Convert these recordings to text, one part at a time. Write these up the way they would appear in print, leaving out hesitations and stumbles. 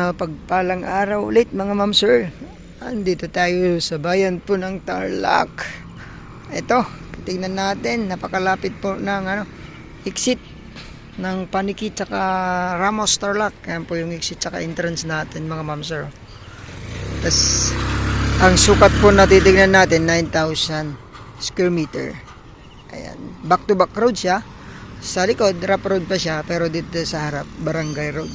Mapagpalang araw ulit mga ma'am sir. Andito tayo sa bayan po ng Tarlac. Ito, tingnan natin, napakalapit po ng exit ng Paniki tsaka Ramos Tarlac. Yan po yung exit tsaka entrance natin mga ma'am sir. Tas ang sukat po na titignan natin 9,000 square meter. Ayan, back to back road siya. Sa likod rough road pa siya, pero dito sa harap barangay road.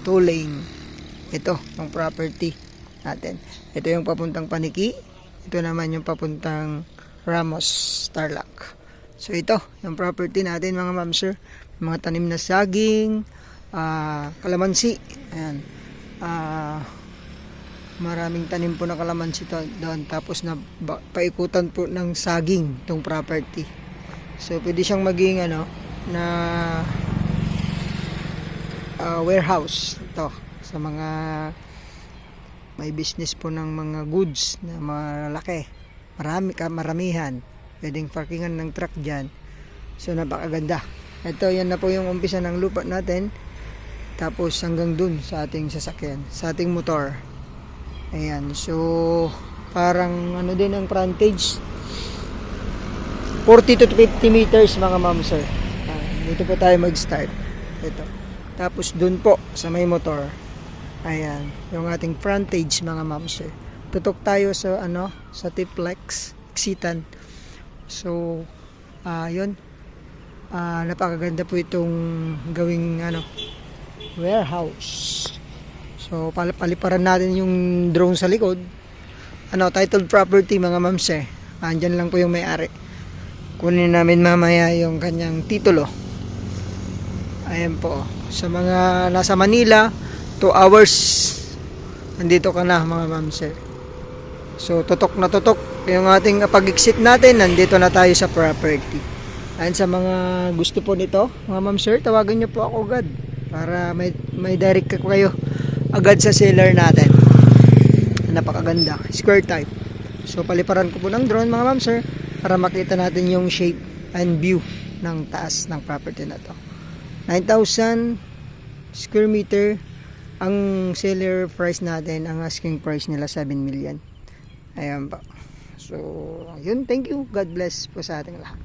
2 lane. Ito ang property natin. Ito yung papuntang Paniki. Ito naman yung papuntang Ramos Tarlac. So ito yung property natin mga ma'am sir. Mga tanim na saging, kalamansi. Ayan. Maraming tanim po na kalamansi doon. Tapos na paikutan po ng saging itong property. So pwede siyang maging na warehouse ito sa mga may business po ng mga goods na malaki, maramihan, pwedeng parkingan ng truck dyan. So napakaganda. Ito, yan na po yung umpisa ng lupa natin, tapos hanggang dun sa ating sasakyan, sa ating motor. Ayan, so parang din ang frontage 40 to 50 meters mga ma'am sir. Dito po tayo mag start. Ito. Tapos dun po sa may motor. Ayan, yung ating frontage mga ma'am sir. Tutok tayo sa sa Tiplex exitan. So yun. Napakaganda po itong gawing warehouse. So paliparan natin yung drone sa likod. Titled property mga ma'am sir. Andyan lang po yung may-ari. Kunin namin mamaya yung kanyang titulo. Ayan po. Sa mga nasa Manila, 2 hours nandito ka na mga ma'am sir. So tutok na tutok yung ating pag-exit natin, nandito na tayo sa property. Ayan, sa mga gusto po nito mga ma'am sir, tawagan nyo po ako agad para may direct kayo agad sa seller natin. Napakaganda, square type. So paliparan ko po ng drone mga ma'am sir para makita natin yung shape and view ng taas ng property na to. 9,000 square meter. Ang seller price natin, ang asking price nila 7 million. Ayan pa. So, yun, thank you. God bless po sa ating lahat.